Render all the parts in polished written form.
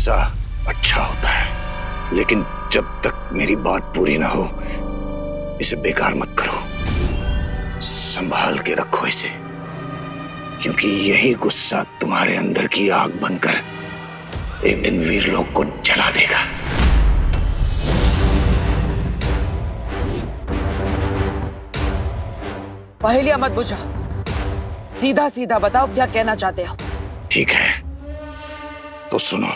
गुस्सा अच्छा होता है, लेकिन जब तक मेरी बात पूरी ना हो इसे बेकार मत करो। संभाल के रखो इसे, क्योंकि यही गुस्सा तुम्हारे अंदर की आग बनकर एक दिन वीरलोक को जला देगा। पहेलियां मत बुझा, सीधा सीधा बताओ क्या कहना चाहते हो। ठीक है तो सुनो,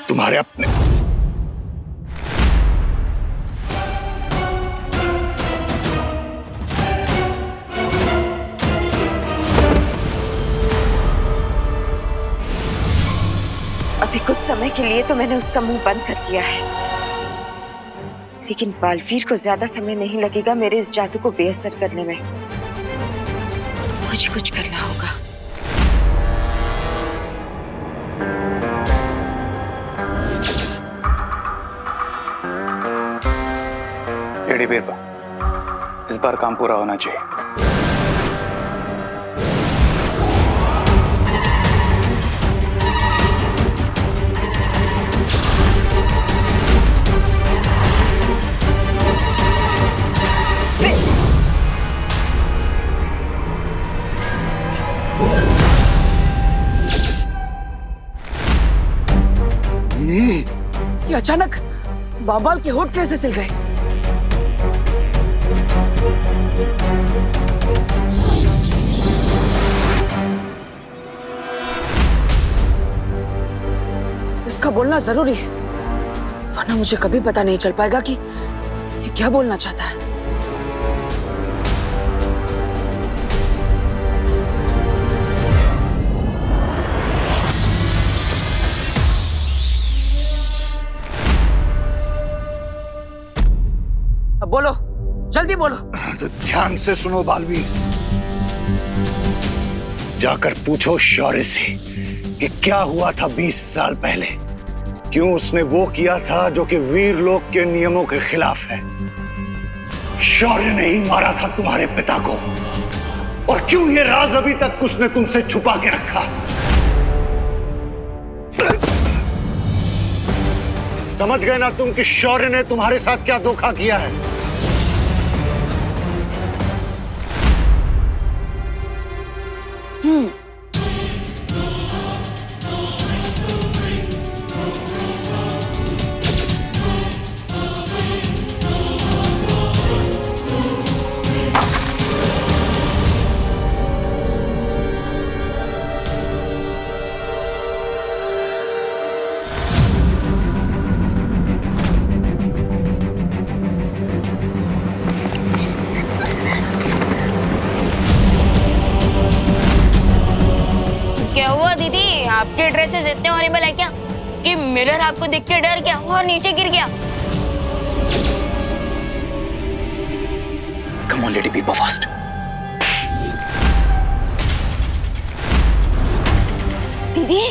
तुम्हारे अपने अभी कुछ समय के लिए तो मैंने उसका मुंह बंद कर दिया है, लेकिन बालवीर को ज्यादा समय नहीं लगेगा मेरे इस जादू को बेअसर करने में। मुझे कुछ करना होगा। एडी बीरबा, इस बार काम पूरा होना चाहिए। ये अचानक बाबाल के होठ कैसे सिल गए? इसका बोलना जरूरी है, वरना मुझे कभी पता नहीं चल पाएगा कि ये क्या बोलना चाहता है। अब बोलो, जल्दी बोलो। तो ध्यान से सुनो बालवीर, जाकर पूछो शौर्य से कि क्या हुआ था 20 साल पहले, क्यों उसने वो किया था जो कि वीरलोक के नियमों के खिलाफ है। शौर्य ने ही मारा था तुम्हारे पिता को, और क्यों ये राज अभी तक उसने तुमसे छुपा के रखा। समझ गए ना तुम कि शौर्य ने तुम्हारे साथ क्या धोखा किया है। क्या हुआ दीदी, आपके ड्रेसेस इतने हॉरिबल है क्या कि मिरर आपको देख के डर गया और नीचे गिर गया? Come on, Lady Biba, fast. दीदी,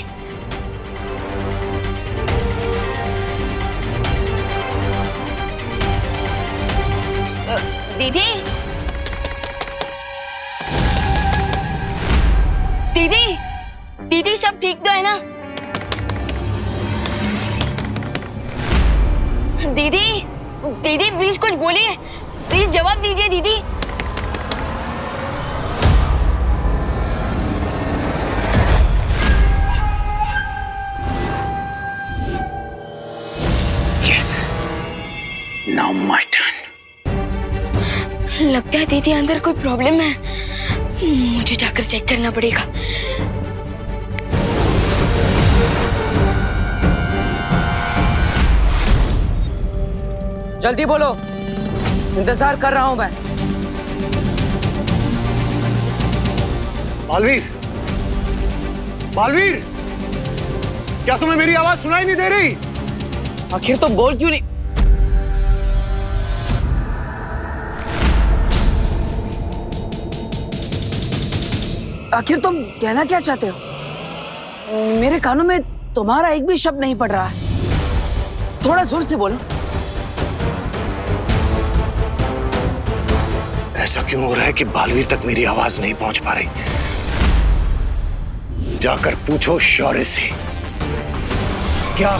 दीदी, दीदी, दीदी सब ठीक तो है ना? दीदी, दीदी प्लीज कुछ बोलिए, प्लीज जवाब दीजिए दीदी। Yes. Now my turn. लगता है दीदी अंदर कोई प्रॉब्लम है, मुझे जाकर चेक करना पड़ेगा। जल्दी बोलो, इंतजार कर रहा हूं मैं। बालवीर, बालवीर, क्या तुम्हें मेरी आवाज सुनाई नहीं दे रही? आखिर तुम बोल क्यों नहीं? आखिर तुम कहना क्या चाहते हो? मेरे कानों में तुम्हारा एक भी शब्द नहीं पड़ रहा है, थोड़ा जोर से बोलो। ऐसा क्यों हो रहा है कि बालवीर तक मेरी आवाज नहीं पहुंच पा रही? जाकर पूछो शौर्य से क्या?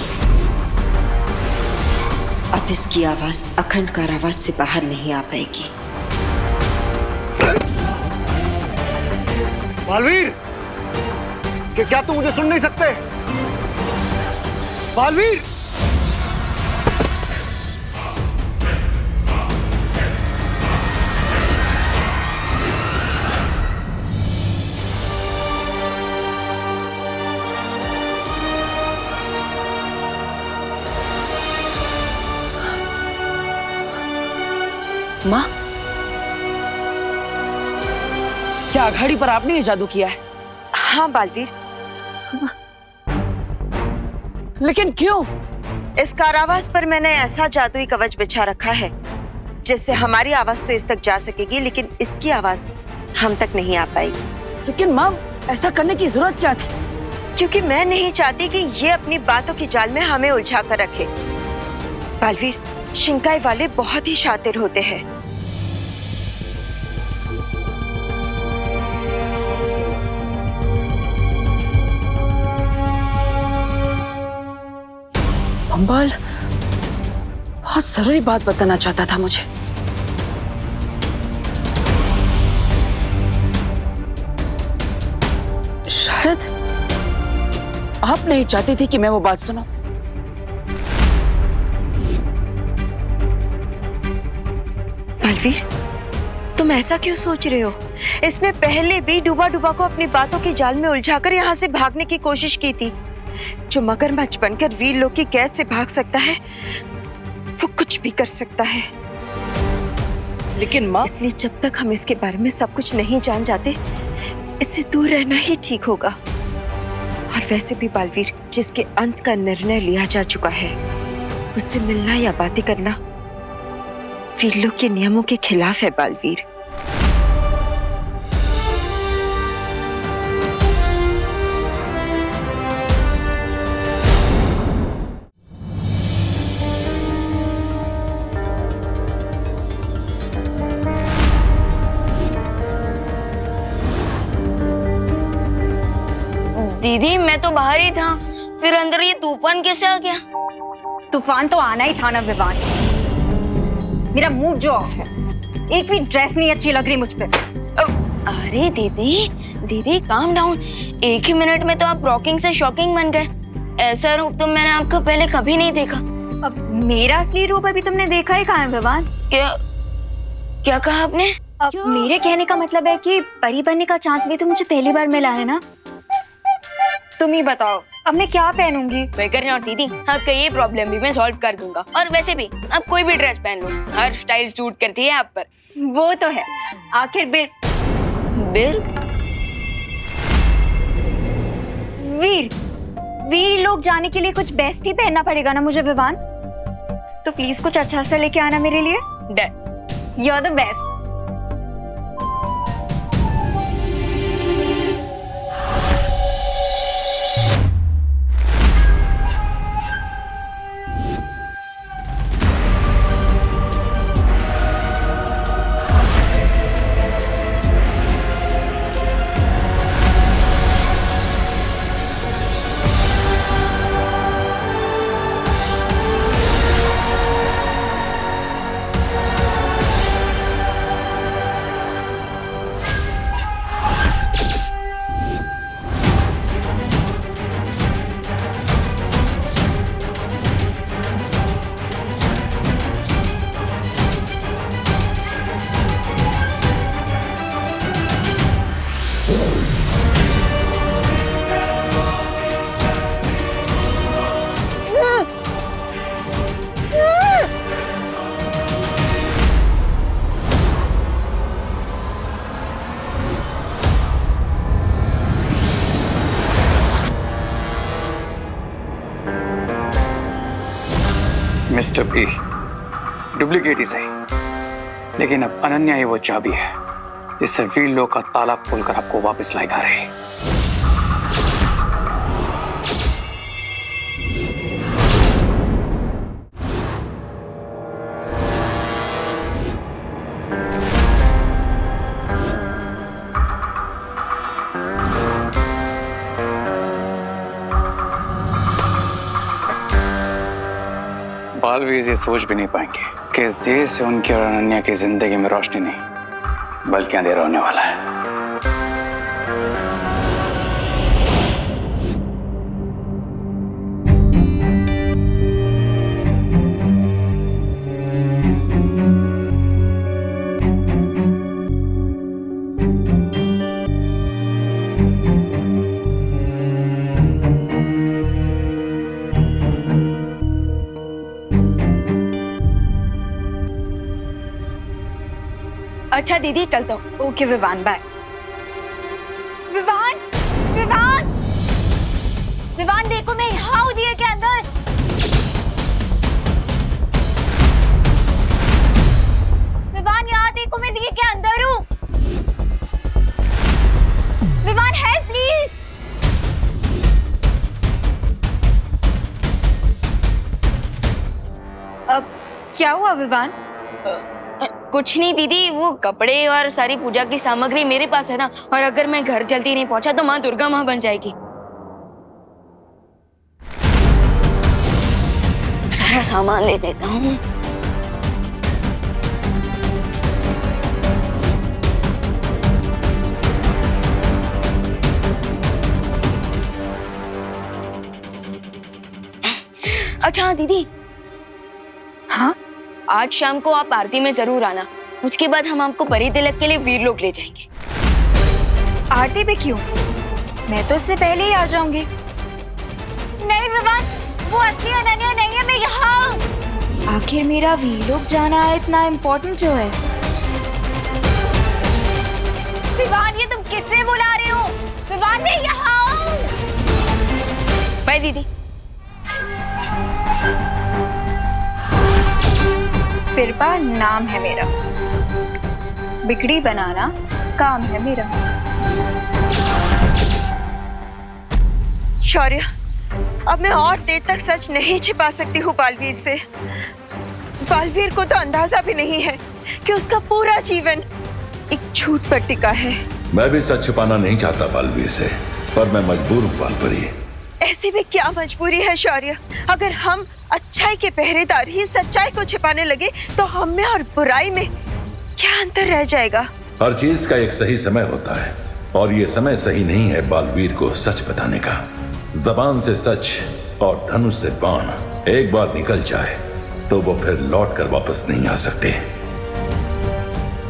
अब इसकी आवाज अखंड कारावास से बाहर नहीं आ पाएगी। बालवीर, कि क्या तुम मुझे सुन नहीं सकते? बालवीर! माँ, क्या अघाड़ी पर आपने ये जादू किया है? हाँ बालवीर, लेकिन क्यों? इस कारावास पर मैंने ऐसा जादुई कवच बिछा रखा है जिससे हमारी आवाज तो इस तक जा सकेगी, लेकिन इसकी आवाज हम तक नहीं आ पाएगी। लेकिन माँ, ऐसा करने की जरूरत क्या थी? क्योंकि मैं नहीं चाहती कि ये अपनी बातों की जाल में हमें उलझा कर रखे। बालवीर, शिंकाई वाले बहुत ही शातिर होते हैं। अंबाल बहुत जरूरी बात बताना चाहता था मुझे। शायद आप नहीं चाहती थी कि मैं वो बात सुनूं। बालवीर, तुम ऐसा क्यों सोच रहे हो? इसने पहले भी डूबा डूबा को अपनी बातों की जाल में उलझाकर यहाँ से भागने की कोशिश की थी। जो मगरमच्छ बनकर वीर लोक की कैद से भाग सकता है, वो कुछ भी कर सकता है। लेकिन माँ, इसलिए जब तक हम इसके बारे में सब कुछ नहीं जान जाते, इससे दूर रहना ही ठीक होगा। और वैसे भी बालवीर, जिसके अंत का निर्णय लिया जा चुका है, उससे मिलना या बातें करना वीर लोक के नियमों के खिलाफ है। बालवीर, दीदी मैं तो बाहर ही था, फिर अंदर ये तूफान कैसे आ गया? तूफान तो आना ही था ना विवान। मेरा मूड जो ऑफ है, एक भी ड्रेस नहीं अच्छी लग रही मुझ पे। अरे दीदी दीदी काम डाउन, एक ही मिनट में तो आप रॉकिंग से शॉकिंग बन गए। ऐसा रूप तो मैंने आपका पहले कभी नहीं देखा। अब मेरा असली रूप अभी तुमने देखा ही कहाँ है विवान? क्या क्या कहा आपने? अब मेरे कहने का मतलब है कि परी बनने का चांस भी तो मुझे पहली बार मिला है ना। तुम ही बताओ अब मैं क्या पहनूंगी? बेकर नॉट दीदी, आपका ये प्रॉब्लम भी मैं सॉल्व कर दूंगा। और वैसे भी आप कोई भी ड्रेस पहन लो, हर स्टाइल सूट करती है आप पर। वो तो है, आखिर बिल वीर वीर लोग जाने के लिए कुछ बेस्ट ही पहनना पड़ेगा ना मुझे विवान। तो प्लीज कुछ अच्छा सा लेके आना मेरे लिए। Done. You are the best. Mister B, duplicate ही सही, लेकिन अब अनन्या ही वो चाबी है जिससे वीर लोक का ताला खोलकर आपको वापस लाएगा रे। बालवीर ये सोच भी नहीं पाएंगे कि इस देर से उनकी और अनन्या की जिंदगी में रोशनी नहीं बल्कि अंधेरा होने वाला है। अच्छा दीदी चलता हूँ। Okay Vivan, bye. विवान, विवान, विवान देखो मैं यहाँ हूँ दिए के अंदर। विवान यहाँ देखो मैं दिए के अंदर हूँ। Vivaan help please. अब क्या हुआ विवान? कुछ नहीं दीदी, वो कपड़े और सारी पूजा की सामग्री मेरे पास है ना, और अगर मैं घर जल्दी नहीं पहुंचा तो माँ दुर्गा माँ बन जाएगी। सारा सामान ले लेता हूँ। अच्छा हाँ दीदी, हाँ आज शाम को आप आरती में जरूर आना। उसके बाद हम आपको परी तिलक के लिए वीरलोक ले जाएंगे। आरती पे क्यों? मैं तो उससे पहले ही आ जाऊंगी। नहीं विवान, वो असली अनन्या नहीं है, मैं यहाँ हूँ। आखिर मेरा वीरलोक जाना इतना इम्पोर्टेंट जो है? विवान ये तुम किससे बुला रहे हो? विवान मैं यहाँ हूँ। बाय दीदी। बिरबा नाम है मेरा, बिगड़ी बनाना काम है मेरा। शौर्य, अब मैं और देर तक सच नहीं छिपा सकती हूँ बालवीर से। बालवीर को तो अंदाजा भी नहीं है कि उसका पूरा जीवन एक झूठ पर टिका है। मैं भी सच छिपाना नहीं चाहता बालवीर से, पर मैं मजबूर हूँ बालपरी। ऐसी भी क्या मजबूरी है शौर्य? अगर हम अच्छाई के पहरेदार ही सच्चाई को छिपाने लगे तो हम में और बुराई में क्या अंतर रह जाएगा? हर चीज का एक सही समय होता है और ये समय सही नहीं है बालवीर को सच बताने का। जबान से सच और धनुष से बाण एक बार निकल जाए तो वो फिर लौट कर वापस नहीं आ सकते।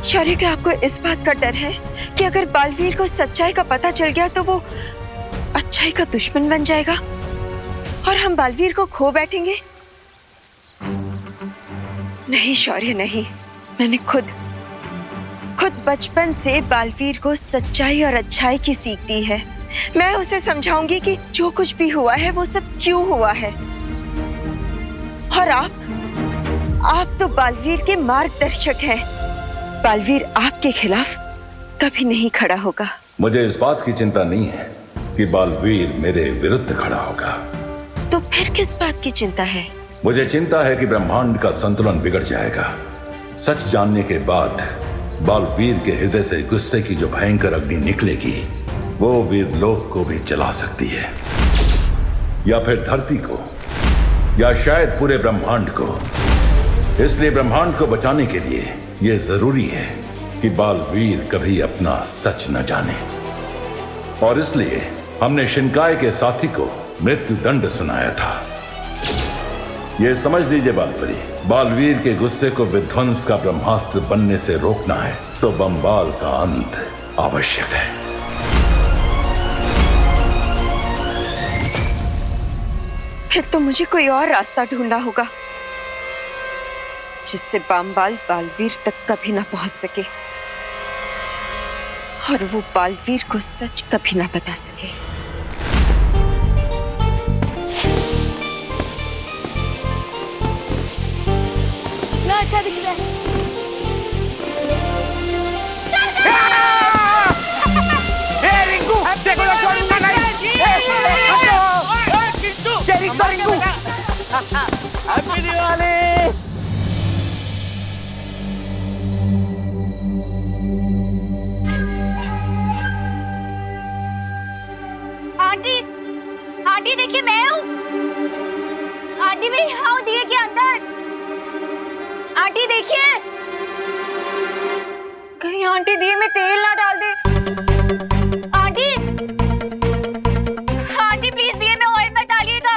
शौर्य, क्या आपको इस बात का डर है कि अगर बालवीर को सच्चाई का पता चल गया तो वो अच्छाई का दुश्मन बन जाएगा और हम बालवीर को खो बैठेंगे? नहीं शौर्य, नहीं। मैंने खुद बचपन से बालवीर को सच्चाई और अच्छाई की सीख दी है। मैं उसे समझाऊंगी कि जो कुछ भी हुआ है वो सब क्यों हुआ है। और आप तो बालवीर के मार्गदर्शक हैं। बालवीर आपके खिलाफ कभी नहीं खड़ा होगा। मुझे इस बात की चिंता नहीं है कि बालवीर मेरे विरुद्ध खड़ा होगा। तो फिर किस बात की चिंता है? मुझे चिंता है कि ब्रह्मांड का संतुलन बिगड़ जाएगा। सच जानने के बाद बालवीर के हृदय से गुस्से की जो भयंकर अग्नि निकलेगी वो वीरलोक को भी जला सकती है, या फिर धरती को, या शायद पूरे ब्रह्मांड को। इसलिए ब्रह्मांड को बचाने के लिए यह जरूरी है कि बालवीर कभी अपना सच न जाने। और इसलिए हमने शिनकाय के साथी को मृत्यु दंड सुनाया था। यह समझ लीजिए बालपरी, बालवीर के गुस्से को विध्वंस का ब्रह्मास्त्र बनने से रोकना है तो बंबाल का अंत आवश्यक है। फिर तो मुझे कोई और रास्ता ढूंढना होगा जिससे बंबाल बालवीर तक कभी ना पहुंच सके और वो बालवीर को सच कभी ना बता सके। ना अच्छा दिख रहा है। आंटी, आंटी देखिए मैं हूँ। आंटी मैं यहाँ हूँ दिए के अंदर। आंटी देखिए, कहीं आंटी दिए में तेल ना डाल दे। आंटी, आंटी प्लीज दिए में ऑयल मत डालिएगा।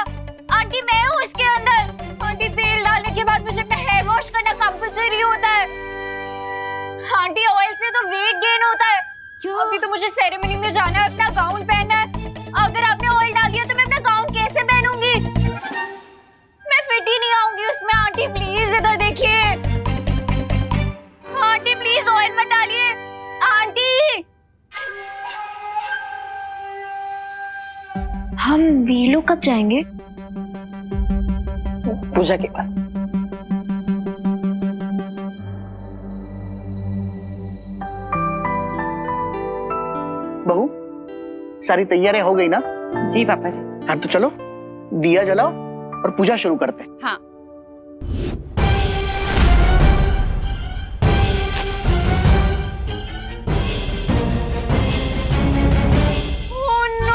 आंटी मैं हूँ इसके अंदर। आंटी तेल डालने के बाद मुझे अपना हेयर वॉश करना कंपल्सरी होता है। आंटी ऑयल से तो वेट गेन होता है। अभी तो मुझे सेरेमनी में जाना है, अपना गाउन पहनना है। अगर आपने ऑयल डाल दिया तो मैं अपना गाउन कैसे पहनूंगी? मैं फिट ही नहीं आऊंगी उसमें। आंटी प्लीज इधर देखिए। आंटी प्लीज ऑयल मत डालिए। आंटी, हम वीलो कब जाएंगे? पूजा के बाद। बहू, सारी तैयारियां हो गई ना? जी पापा जी। हाँ तो चलो दिया जलाओ और पूजा शुरू करते हैं। हाँ।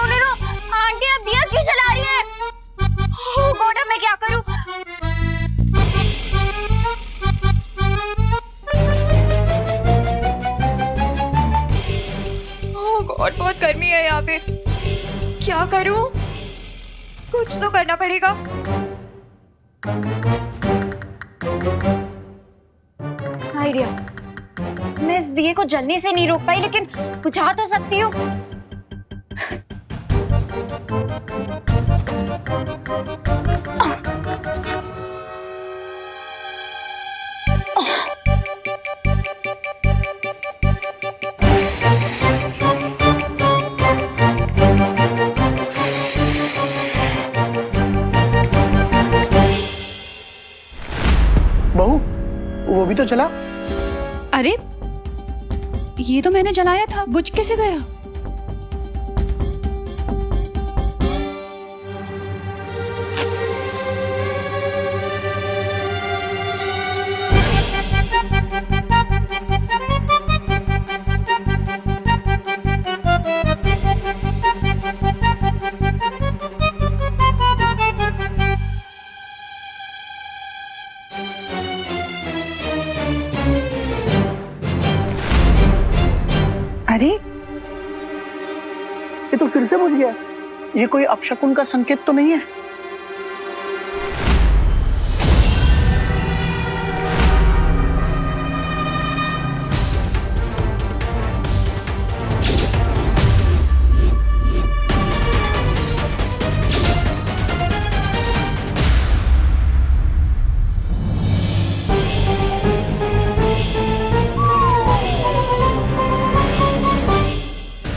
नो, आंटी अब दिया क्यों जला रही है? ओह गॉड, अब मैं क्या करूं? ओह गॉड, बहुत गर्मी है यहाँ पे। क्या करूं? कुछ तो करना पड़ेगा। आइडिया, मैं इस दिए को जलने से नहीं रोक पाई, लेकिन बुझा तो सकती हूँ। बहू, वो भी तो चला। अरे ये तो मैंने जलाया था, बुझ कैसे गया? अरे ये तो फिर से बुझ गया। ये कोई अपशकुन का संकेत तो नहीं है?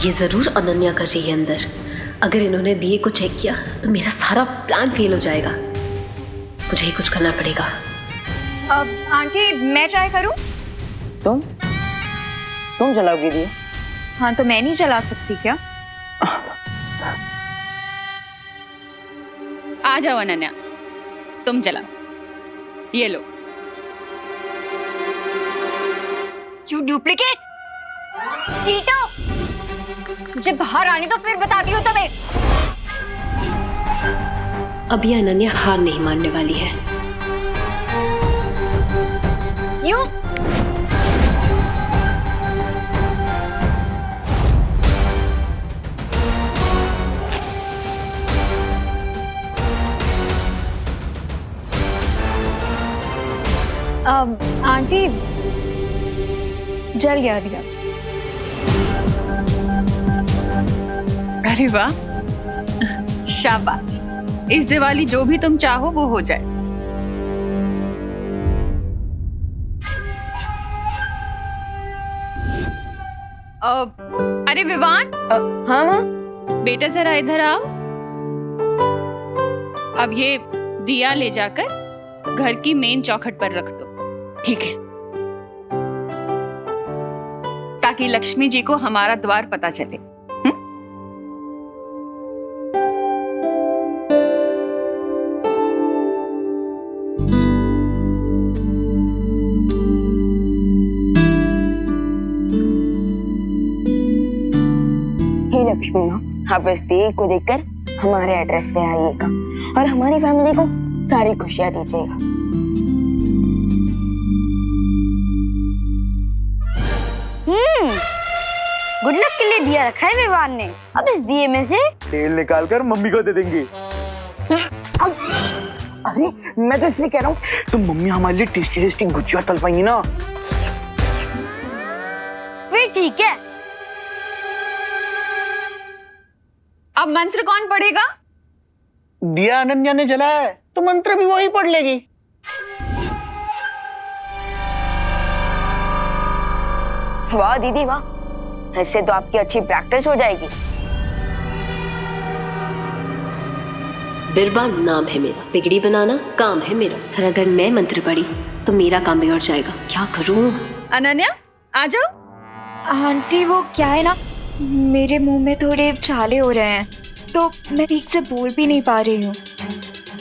ये जरूर अनन्या कर रही है अंदर। अगर इन्होंने दिए को चेक किया तो मेरा सारा प्लान फेल हो जाएगा। मुझे ही कुछ करना पड़ेगा। अब आंटी मैं ट्राई करूं? तुम जलाओगी दिया? हाँ तो मैं नहीं जला सकती क्या? आ जाओ अनन्या, तुम जलाओ। ये लो। You duplicate चीटो! मुझे बाहर आने तो फिर बताती हूँ तुम्हें। अब ये अनन्या हार नहीं मानने वाली है। यूं? आंटी जल गया दिया। अरे वाह, शाबाश। इस दिवाली जो भी तुम चाहो वो हो जाए। अरे विवान। हाँ माँ। बेटा जरा इधर आओ। अब ये दिया ले जाकर घर की मेन चौखट पर रख दो। ठीक है, ताकि लक्ष्मी जी को हमारा द्वार पता चले। हे लक्ष्मी माँ, आप इस दिए को देखकर हमारे एड्रेस पे आइएगा और हमारी फैमिली को सारी खुशियां दीजिएगा। गुड लक के लिए दिया रखा है विवान ने। अब इस दिए में से तेल निकाल कर मम्मी को दे देंगे। अरे मैं तो इसलिए कह रहा हूँ, तो मम्मी हमारे लिए टेस्टी टेस्टी गुजिया तल पाएंगी ना। फिर ठीक है। अब मंत्र कौन पढ़ेगा? दिया अनन्या ने जलाया है तो मंत्र भी वही पढ़ लेगी। वाह दीदी वाह, इससे तो आपकी अच्छी प्रैक्टिस हो जाएगी। बिरबा नाम है मेरा, बिगड़ी बनाना काम है मेरा। फिर अगर मैं मंत्र पढ़ी तो मेरा काम बिगड़ जाएगा, क्या करूं? अनन्या आ जाओ। आंटी वो क्या है ना, मेरे मुंह में थोड़े छाले हो रहे हैं तो मैं ठीक से बोल भी नहीं पा रही हूँ।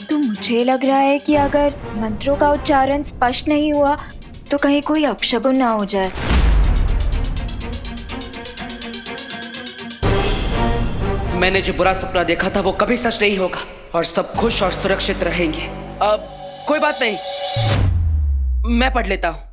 तो मुझे लग रहा है कि अगर मंत्रों का उच्चारण स्पष्ट नहीं हुआ तो कहीं कोई अपशगुन ना हो जाए। मैंने जो बुरा सपना देखा था वो कभी सच नहीं होगा और सब खुश और सुरक्षित रहेंगे। अब कोई बात नहीं, मैं पढ़ लेता हूं।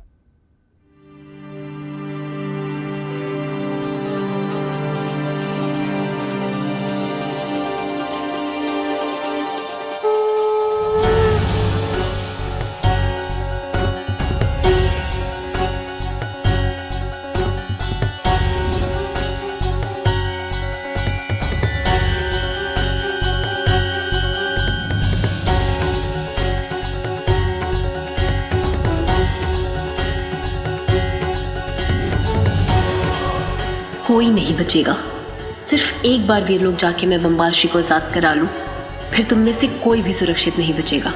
कोई नहीं बचेगा। सिर्फ एक बार वीर लोग जाके मैं बम्बाल श्री को आजाद करा लूं, फिर तुम में से कोई भी सुरक्षित नहीं बचेगा।